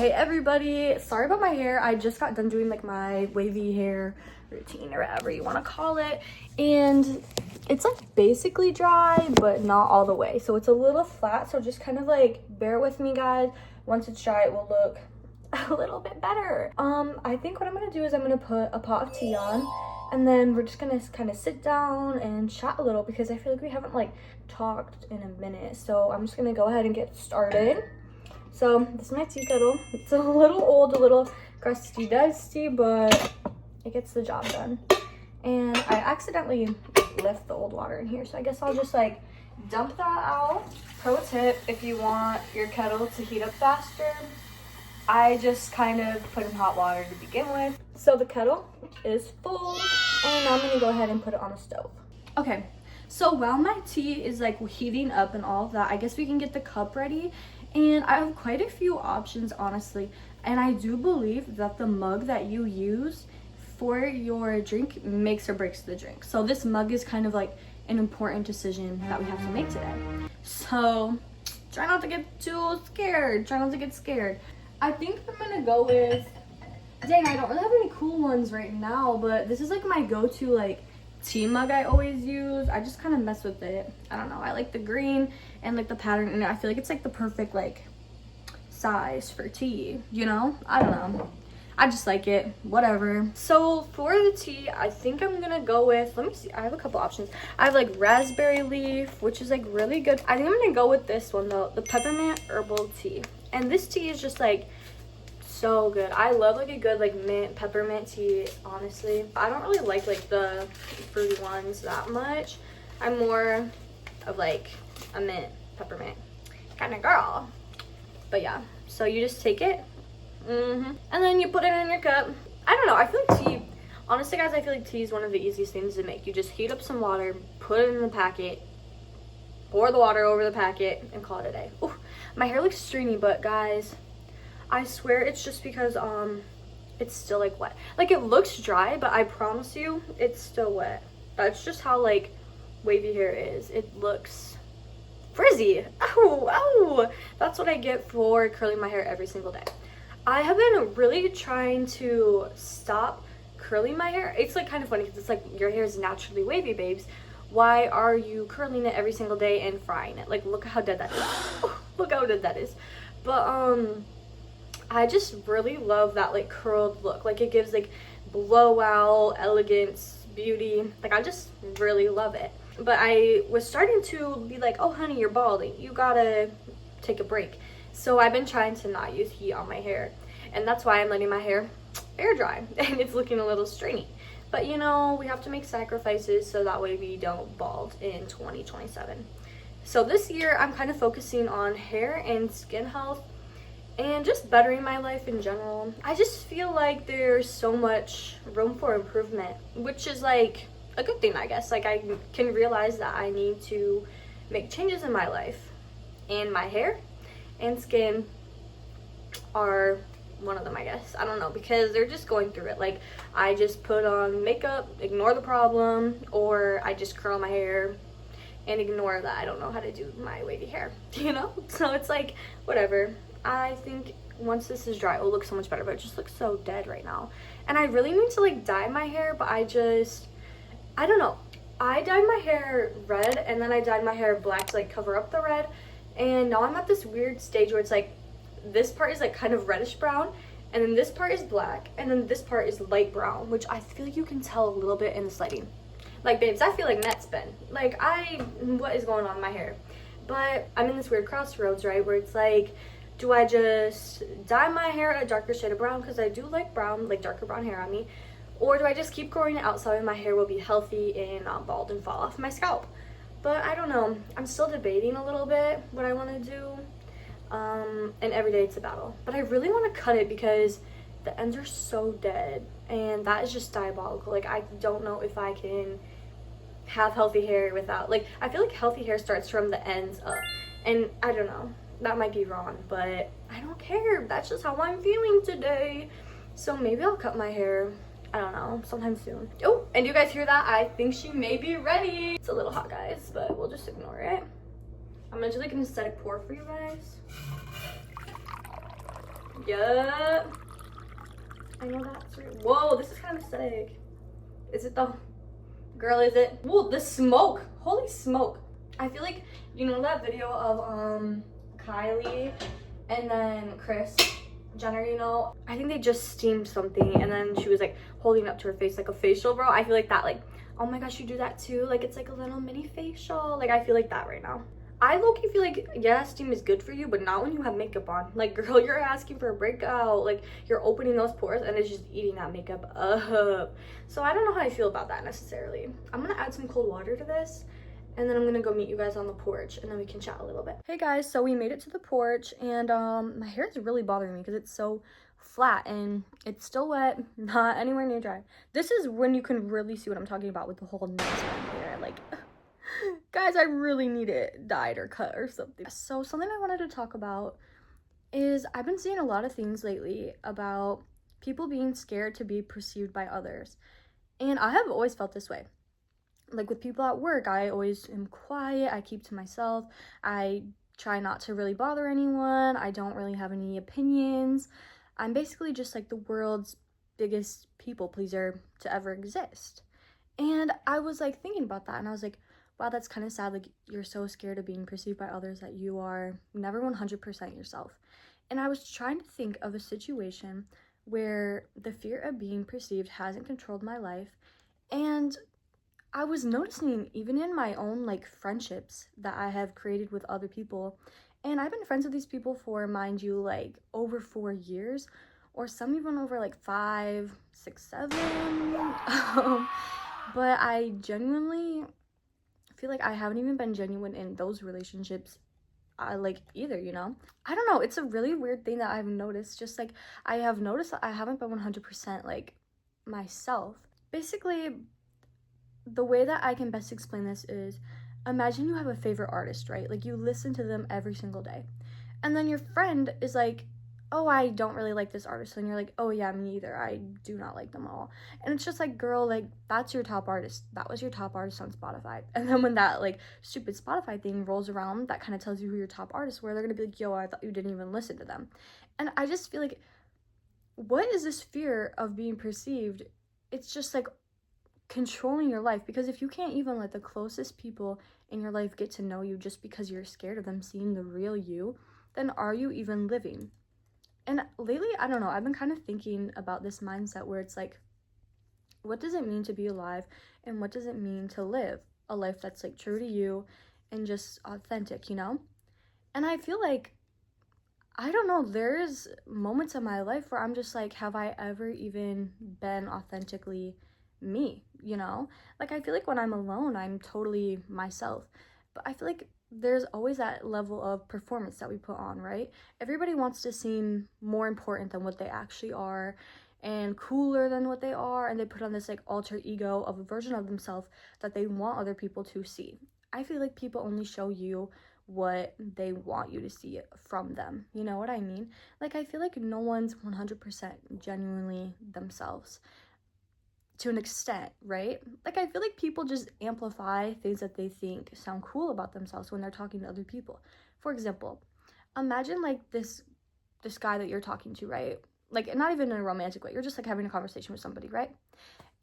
Hey everybody, sorry about my hair. I just got done doing like my wavy hair routine or whatever you want to call it, and it's like basically dry but not all the way, so it's a little flat, so just kind of like bear with me guys. Once it's dry it will look a little bit better. I think what I'm gonna do is I'm gonna put a pot of tea on, and then we're just gonna kind of sit down and chat a little because I feel like we haven't like talked in a minute. So I'm just gonna go ahead and get started. So this is my tea kettle. It's a little old, a little crusty dusty, but it gets the job done. And I accidentally left the old water in here, so I guess I'll just like dump that out. Pro tip, if you want your kettle to heat up faster, I just kind of put in hot water to begin with. So the kettle is full, and now I'm gonna go ahead and put it on the stove. Okay, so while my tea is like heating up and all of that, I guess we can get the cup ready. And I have quite a few options, honestly. And I do believe that the mug that you use for your drink makes or breaks the drink. So this mug is kind of like an important decision that we have to make today. So try not to get too scared. Try not to get scared. I think I'm gonna go with, dang, I don't really have any cool ones right now, but this is like my go-to like tea mug I always use. I just kind of mess with it. I don't know, I like the green and like the pattern, and I feel like it's like the perfect like size for tea, you know? I don't know, I just like it, whatever. So for the tea, I think I'm gonna go with, let me see, I have a couple options. I have like raspberry leaf, which is like really good. I think I'm gonna go with this one though, the peppermint herbal tea. And this tea is just like so good. I love like a good like mint peppermint tea, honestly. I don't really like the fruity ones that much. I'm more of like a mint peppermint kind of girl. But yeah, so you just take it and then you put it in your cup. I don't know, I feel like tea, honestly guys, I feel like tea is one of the easiest things to make. You just heat up some water, put it in the packet, pour the water over the packet, and call it a day. Ooh, my hair looks stringy, but guys, I swear it's just because it's still like wet. Like it looks dry, but I promise you it's still wet. That's just how like wavy hair is. It looks frizzy. Oh, that's what I get for curling my hair every single day. I have been really trying to stop curling my hair. It's like kind of funny because it's like your hair is naturally wavy, babes. Why are you curling it every single day and frying it? Like look how dead that is. Look how dead that is. But I just really love that like curled look. Like it gives like blowout, elegance, beauty. Like I just really love it. But I was starting to be like, oh honey, you're balding, you gotta take a break. So I've been trying to not use heat on my hair, and that's why I'm letting my hair air dry and it's looking a little stringy. But you know, we have to make sacrifices so that way we don't bald in 2027. So this year I'm kind of focusing on hair and skin health and just bettering my life in general. I just feel like there's so much room for improvement, which is like a good thing, I guess. Like I can realize that I need to make changes in my life, and my hair and skin are one of them, I guess. I don't know, because they're just going through it. Like I just put on makeup, ignore the problem, or I just curl my hair and ignore that I don't know how to do my wavy hair, you know? So it's like whatever. I think once this is dry it will look so much better, but it just looks so dead right now. And I really need to like dye my hair, but I don't know. I dyed my hair red and then I dyed my hair black to like cover up the red, and now I'm at this weird stage where it's like this part is like kind of reddish brown, and then this part is black, and then this part is light brown, which I feel like you can tell a little bit in the lighting. Like babes, I feel like net spin. Like what is going on in my hair? But I'm in this weird crossroads, right, where it's like, do I just dye my hair a darker shade of brown, because I do like brown, like darker brown hair on me, or do I just keep growing it out so my hair will be healthy and not bald and fall off my scalp? But I don't know. I'm still debating a little bit what I want to do. And every day it's a battle. But I really want to cut it because the ends are so dead, and that is just diabolical. Like I don't know if I can have healthy hair without, like, I feel like healthy hair starts from the ends up, and I don't know, that might be wrong, but I don't care. That's just how I'm feeling today. So maybe I'll cut my hair, I don't know, sometime soon. Oh, and do you guys hear that? I think she may be ready. It's a little hot, guys, but we'll just ignore it. I'm gonna do like an aesthetic pour for you guys. Yeah. I know that's right. Whoa, this is kind of sick. Is it though? Girl, is it? Whoa, the smoke. Holy smoke. I feel like, you know that video of Kylie and then Kris Jenner, you know? I think they just steamed something and then she was like holding it up to her face like a facial, bro. I feel like that, like, oh my gosh, you do that too? Like, it's like a little mini facial. Like, I feel like that right now. I low-key feel like, yeah, steam is good for you, but not when you have makeup on. Like, girl, you're asking for a breakout. Like, you're opening those pores and it's just eating that makeup up. So I don't know how I feel about that necessarily. I'm gonna add some cold water to this and then I'm gonna go meet you guys on the porch and then we can chat a little bit. Hey guys, so we made it to the porch and my hair is really bothering me because it's so flat and it's still wet, not anywhere near dry. This is when you can really see what I'm talking about with the whole nice hair. Like, guys, I really need it dyed or cut or something. So something I wanted to talk about is I've been seeing a lot of things lately about people being scared to be perceived by others. And I have always felt this way. Like with people at work, I always am quiet, I keep to myself, I try not to really bother anyone, I don't really have any opinions. I'm basically just like the world's biggest people pleaser to ever exist. And I was like thinking about that and I was like, wow, that's kind of sad. Like, you're so scared of being perceived by others that you are never 100% yourself. And I was trying to think of a situation where the fear of being perceived hasn't controlled my life. And I was noticing even in my own like friendships that I have created with other people. And I've been friends with these people for, mind you, like over 4 years, or some even over like 5, 6, 7. But I genuinely feel like I haven't even been genuine in those relationships like either, you know? I don't know, it's a really weird thing that I've noticed. Just like I have noticed that I haven't been 100% like myself. Basically, the way that I can best explain this is, imagine you have a favorite artist, right? Like you listen to them every single day. And then your friend is like, oh, I don't really like this artist. And you're like, oh yeah, me either. I do not like them all. And it's just like, girl, like that's your top artist. That was your top artist on Spotify. And then when that like stupid Spotify thing rolls around, that kind of tells you who your top artists were. They're gonna be like, yo, I thought you didn't even listen to them. And I just feel like, what is this fear of being perceived? It's just like controlling your life, because if you can't even let the closest people in your life get to know you just because you're scared of them seeing the real you, then are you even living? And lately, I don't know, I've been kind of thinking about this mindset where it's like, what does it mean to be alive and what does it mean to live a life that's like true to you and just authentic, you know? And I feel like, I don't know, there's moments in my life where I'm just like, have I ever even been authentically me, you know? Like, I feel like when I'm alone, I'm totally myself. But I feel like there's always that level of performance that we put on, right? Everybody wants to seem more important than what they actually are and cooler than what they are, and they put on this like alter ego of a version of themselves that they want other people to see. I feel like people only show you what they want you to see from them. You know what I mean? Like, I feel like no one's 100% genuinely themselves to an extent, right? Like, I feel like people just amplify things that they think sound cool about themselves when they're talking to other people. For example, imagine like this guy that you're talking to, right? Like, not even in a romantic way. You're just like having a conversation with somebody, right?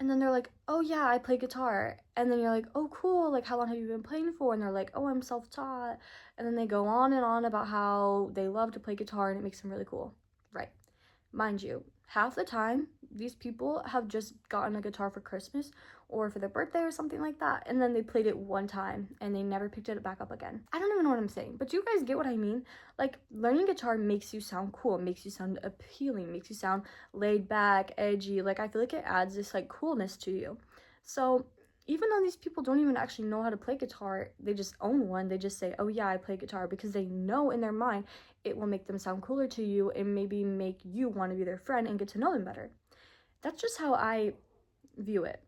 And then they're like, oh yeah, I play guitar. And then you're like, oh cool, like how long have you been playing for? And they're like, oh, I'm self-taught. And then they go on and on about how they love to play guitar and it makes them really cool, right? Mind you, half the time, these people have just gotten a guitar for Christmas or for their birthday or something like that, and then they played it one time and they never picked it back up again. I don't even know what I'm saying, but you guys get what I mean? Like, learning guitar makes you sound cool, makes you sound appealing, makes you sound laid back, edgy. Like, I feel like it adds this like coolness to you. So even though these people don't even actually know how to play guitar, they just own one, they just say, oh yeah, I play guitar, because they know in their mind it will make them sound cooler to you and maybe make you want to be their friend and get to know them better. That's just how I view it.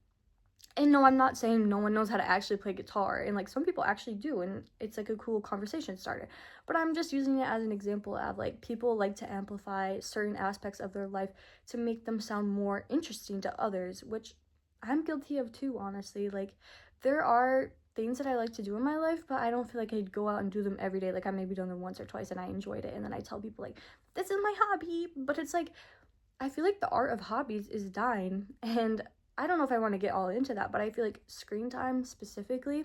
And no, I'm not saying no one knows how to actually play guitar, and like some people actually do, and it's like a cool conversation starter. But I'm just using it as an example of like people like to amplify certain aspects of their life to make them sound more interesting to others, which I'm guilty of too, honestly. Like, there are things that I like to do in my life, but I don't feel like I'd go out and do them every day. Like, I maybe done them once or twice and I enjoyed it, and then I tell people like, this is my hobby. But it's like, I feel like the art of hobbies is dying, and I don't know if I want to get all into that, but I feel like screen time specifically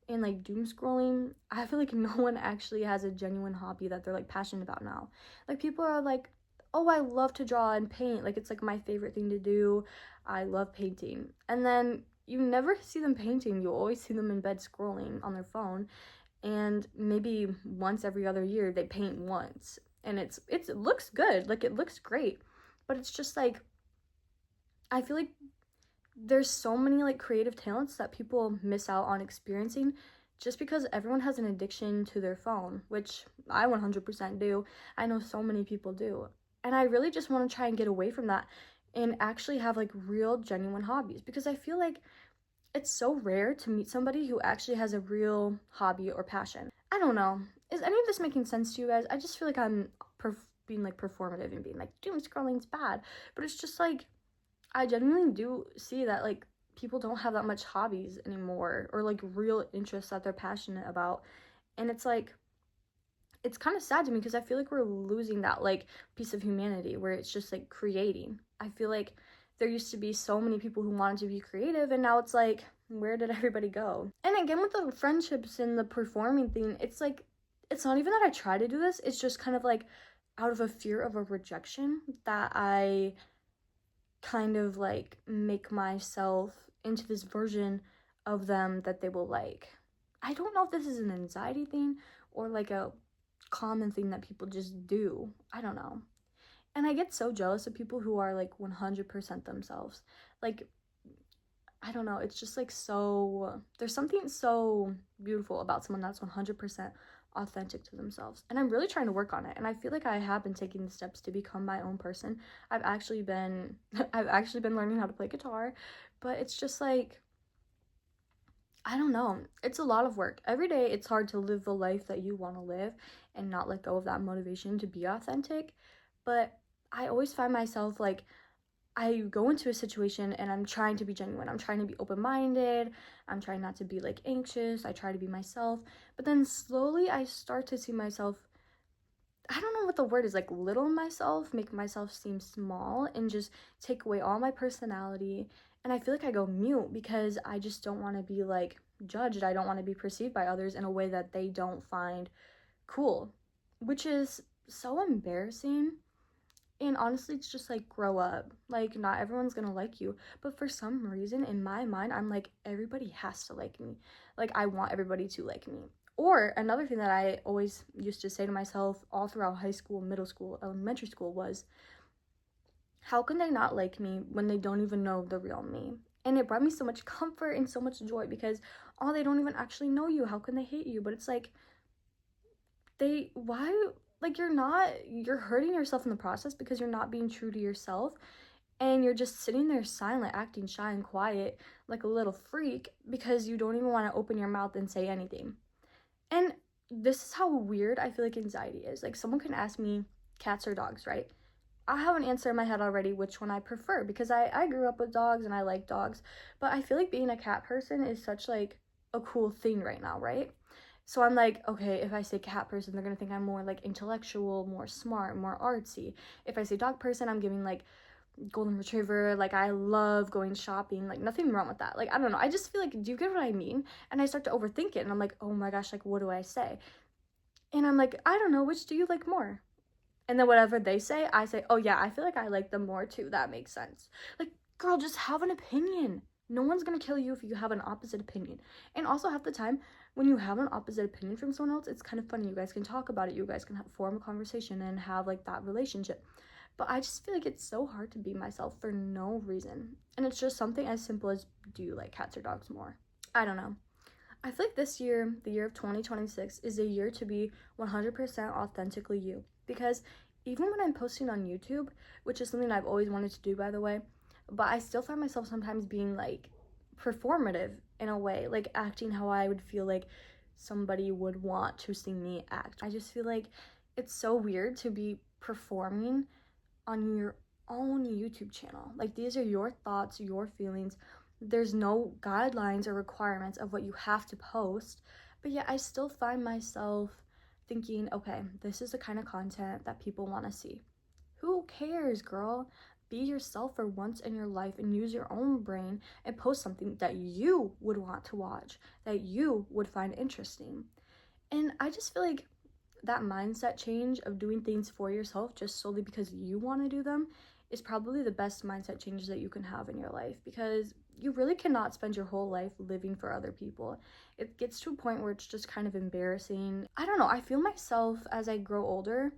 and like doom scrolling, I feel like no one actually has a genuine hobby that they're like passionate about now. Like, people are like, oh, I love to draw and paint, like it's like my favorite thing to do. I love painting. And then you never see them painting. You always see them in bed scrolling on their phone, and maybe once every other year they paint once, and it looks good, like it looks great, but it's just like, I feel like there's so many like creative talents that people miss out on experiencing just because everyone has an addiction to their phone, which I 100% do. I know so many people do. And I really just want to try and get away from that and actually have like real genuine hobbies, because I feel like it's so rare to meet somebody who actually has a real hobby or passion. I don't know. Is any of this making sense to you guys? I just feel like I'm being like performative and being like doom scrolling's bad, but it's just like, I genuinely do see that like people don't have that much hobbies anymore, or like real interests that they're passionate about. And it's like, it's kind of sad to me because I feel like we're losing that like piece of humanity where it's just like creating. I feel like there used to be so many people who wanted to be creative, and now it's like, where did everybody go? And again, with the friendships and the performing thing, it's like, it's not even that I try to do this, it's just kind of like out of a fear of a rejection that I kind of like make myself into this version of them that they will like. I don't know if this is an anxiety thing or like a common thing that people just do. I don't know. And I get so jealous of people who are like 100% themselves. Like, I don't know, it's just like so, there's something so beautiful about someone that's 100% authentic to themselves. And I'm really trying to work on it. And I feel like I have been taking the steps to become my own person. I've actually been learning how to play guitar, but it's just like, I don't know. It's a lot of work. Every day it's hard to live the life that you want to live and not let go of that motivation to be authentic. But I always find myself like, I go into a situation and I'm trying to be genuine. I'm trying to be open-minded. I'm trying not to be like anxious. I try to be myself. But then slowly I start to see myself, I don't know what the word is, like little myself, make myself seem small and just take away all my personality. And I feel like I go mute because I just don't want to be like judged. I don't want to be perceived by others in a way that they don't find cool, which is so embarrassing. And honestly, it's just like, grow up. Like, not everyone's gonna like you. But for some reason, in my mind, I'm like, everybody has to like me. Like, I want everybody to like me. Or another thing that I always used to say to myself all throughout high school, middle school, elementary school was, how can they not like me when they don't even know the real me? And it brought me so much comfort and so much joy because, oh, they don't even actually know you. How can they hate you? But it's like, why, like, you're hurting yourself in the process because you're not being true to yourself, and you're just sitting there silent, acting shy and quiet like a little freak because you don't even want to open your mouth and say anything. And this is how weird I feel like anxiety is. Like, someone can ask me cats or dogs, right? I have an answer in my head already which one I prefer because I grew up with dogs and I like dogs, but I feel like being a cat person is such like a cool thing right now, right? So I'm like, okay, if I say cat person, they're gonna think I'm more like intellectual, more smart, more artsy. If I say dog person, I'm giving like golden retriever, like I love going shopping, like nothing wrong with that. Like, I don't know, I just feel like, do you get what I mean? And I start to overthink it and I'm like, oh my gosh, like what do I say? And I'm like, I don't know, which do you like more? And then whatever they say, I say, oh yeah, I feel like I like them more too. That makes sense. Like, girl, just have an opinion. No one's gonna kill you if you have an opposite opinion. And also, half the time, when you have an opposite opinion from someone else, it's kind of funny. You guys can talk about it. You guys can form a conversation and have like that relationship. But I just feel like it's so hard to be myself for no reason. And it's just something as simple as, do you like cats or dogs more? I don't know. I feel like this year, the year of 2026, is a year to be 100% authentically you. Because even when I'm posting on YouTube, which is something I've always wanted to do, by the way, but I still find myself sometimes being like performative in a way, like acting how I would feel like somebody would want to see me act. I just feel like it's so weird to be performing on your own YouTube channel. Like, these are your thoughts, your feelings, there's no guidelines or requirements of what you have to post, but yet I still find myself thinking, okay, this is the kind of content that people want to see. Who cares, girl? Be yourself for once in your life and use your own brain and post something that you would want to watch, that you would find interesting. And I just feel like that mindset change of doing things for yourself just solely because you want to do them is probably the best mindset change that you can have in your life, because you really cannot spend your whole life living for other people. It gets to a point where it's just kind of embarrassing. I don't know, I feel myself as I grow older,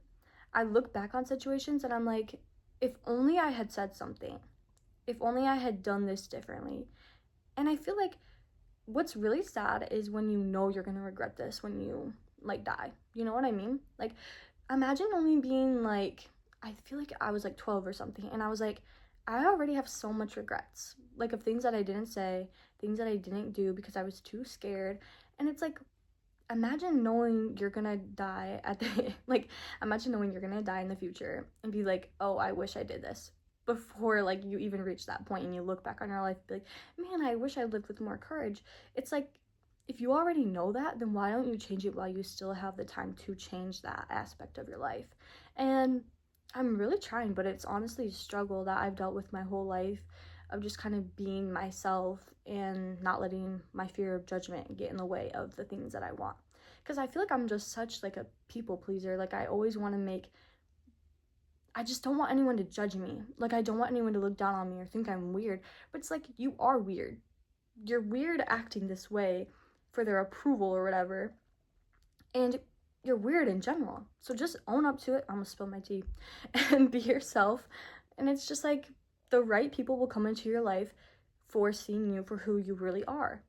I look back on situations and I'm like, if only I had said something, if only I had done this differently. And I feel like what's really sad is when you know you're gonna regret this when you like die. You know what I mean? Like, imagine only being like, I feel like I was like 12 or something, and I was like, I already have so much regrets, like of things that I didn't say, things that I didn't do because I was too scared. And it's like, imagine knowing you're gonna die at the like, imagine knowing you're gonna die in the future and be like, oh, I wish I did this, before like you even reach that point and you look back on your life and be like, man, I wish I lived with more courage. It's like, if you already know that, then why don't you change it while you still have the time to change that aspect of your life? And I'm really trying, but it's honestly a struggle that I've dealt with my whole life, of just kind of being myself and not letting my fear of judgment get in the way of the things that I want. Because I feel like I'm just such like a people pleaser. Like, I always want to make, I just don't want anyone to judge me. Like, I don't want anyone to look down on me or think I'm weird. But it's like, you are weird. You're weird acting this way for their approval or whatever. And you're weird in general. So just own up to it. I'm gonna spill my tea. And be yourself. And it's just like, the right people will come into your life for seeing you for who you really are.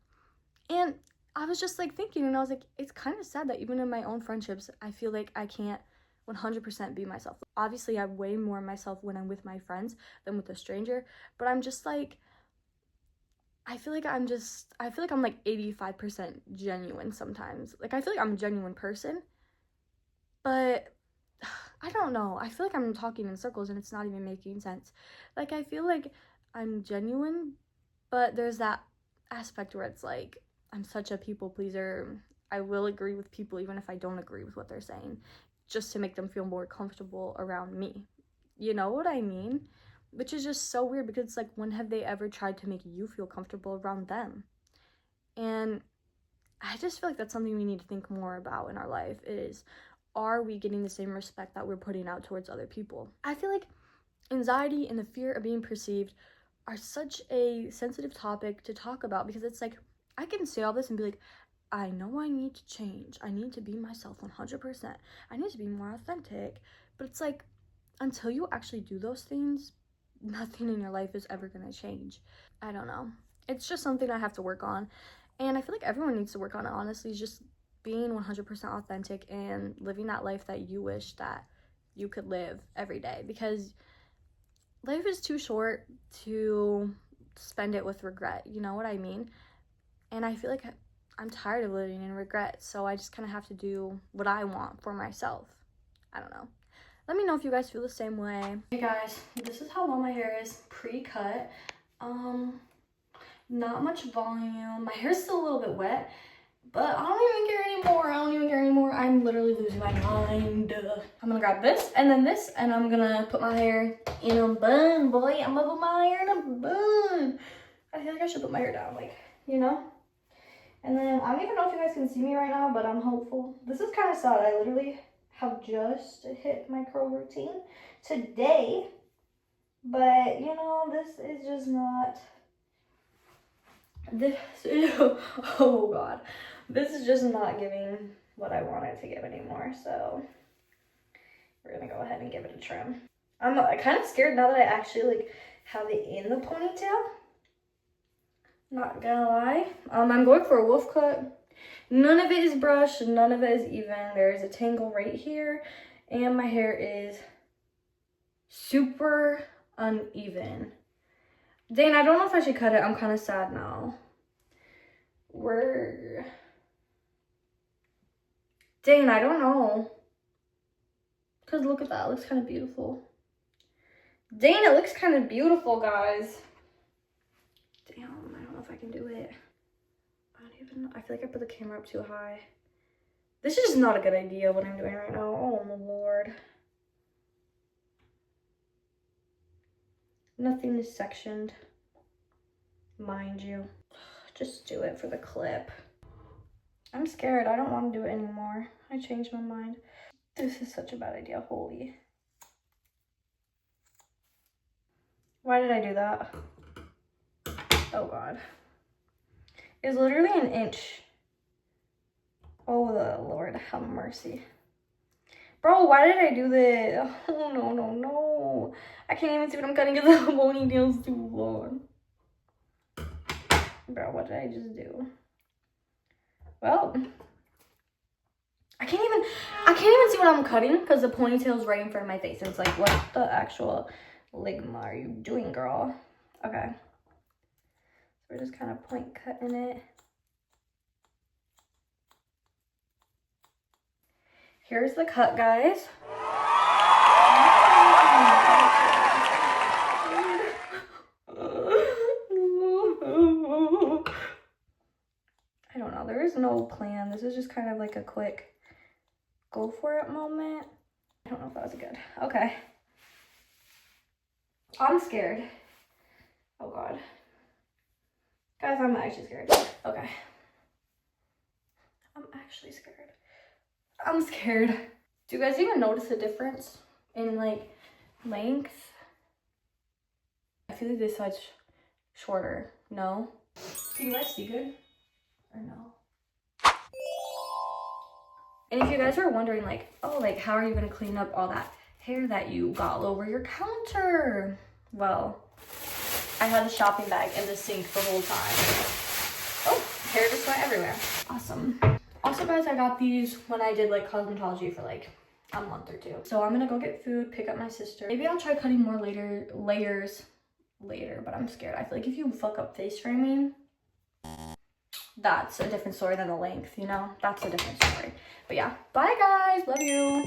And I was just like thinking, and I was like, it's kind of sad that even in my own friendships, I feel like I can't 100% be myself. Obviously, I'm way more myself when I'm with my friends than with a stranger, but I'm just like, I feel like I'm like 85% genuine sometimes. Like, I feel like I'm a genuine person, but I don't know. I feel like I'm talking in circles and it's not even making sense. Like, I feel like I'm genuine, but there's that aspect where it's like, I'm such a people pleaser. I will agree with people even if I don't agree with what they're saying, just to make them feel more comfortable around me. You know what I mean? Which is just so weird, because it's like, when have they ever tried to make you feel comfortable around them? And I just feel like that's something we need to think more about in our life is, are we getting the same respect that we're putting out towards other people? I feel like anxiety and the fear of being perceived are such a sensitive topic to talk about, because it's like, I can say all this and be like, I know I need to change. I need to be myself 100%. I need to be more authentic. But it's like, until you actually do those things, nothing in your life is ever going to change. I don't know. It's just something I have to work on. And I feel like everyone needs to work on it, honestly, is just being 100% authentic and living that life that you wish that you could live every day. Because life is too short to spend it with regret. You know what I mean? And I feel like I'm tired of living in regret. So I just kind of have to do what I want for myself. I don't know. Let me know if you guys feel the same way. Hey guys, this is how long my hair is pre-cut. Not much volume. My hair's still a little bit wet, but I don't even care anymore. I'm literally losing my mind. I'm gonna grab this and then this, and I'm gonna put my hair in a bun, boy. I'm gonna put my hair in a bun. I feel like I should put my hair down, like, you know? And then, I don't even know if you guys can see me right now, but I'm hopeful. This is kind of sad. I literally have just hit my curl routine today, but you know, this is just not, this is, oh god, this is just not giving what I want it to give anymore, so we're gonna go ahead and give it a trim. I'm kind of scared now that I actually like have it in the ponytail, not gonna lie. I'm going for a wolf cut. None of it is brushed, none of it is even. There's a tangle right here, and my hair is super uneven. Dang, I don't know if I should cut it. I'm kind of sad now. Dang, I don't know. Because look at that, it looks kind of beautiful. Dang, it looks kind of beautiful, guys. Damn, I don't I feel like I put the camera up too high. This is just not a good idea what I'm doing right now. Oh my lord. Nothing is sectioned, mind you. Just do it for the clip. I'm scared. I don't want to do it anymore. I changed my mind. This is such a bad idea. Holy. Why did I do that? Oh god. It's literally an inch. Oh the Lord, have mercy. Bro, why did I do this? Oh no, no, no. I can't even see what I'm cutting because the ponytail's too long. Bro, what did I just do? Well, I can't even see what I'm cutting because the ponytail's right in front of my face. And it's like, what the actual ligma are you doing, girl? Okay. So we're just kind of point cutting it. Here's the cut, guys. I don't know. There is no plan. This is just kind of like a quick go for it moment. I don't know if that was good. Okay. I'm scared. Oh god. Guys, I'm actually scared. Okay. I'm actually scared. I'm scared. Do you guys even notice the difference in like length? I feel like this side's shorter. No? Can you guys see good? Or no? And if you guys are wondering like, oh, like how are you gonna clean up all that hair that you got all over your counter? Well, I had a shopping bag in the sink the whole time. Oh, hair just went everywhere. Awesome. Also, guys, I got these when I did like cosmetology for like a month or two. So I'm gonna go get food, pick up my sister. Maybe I'll try cutting more layers later, but I'm scared. I feel like if you fuck up face framing, that's a different story than the length, you know? That's a different story. But yeah, bye guys, love you.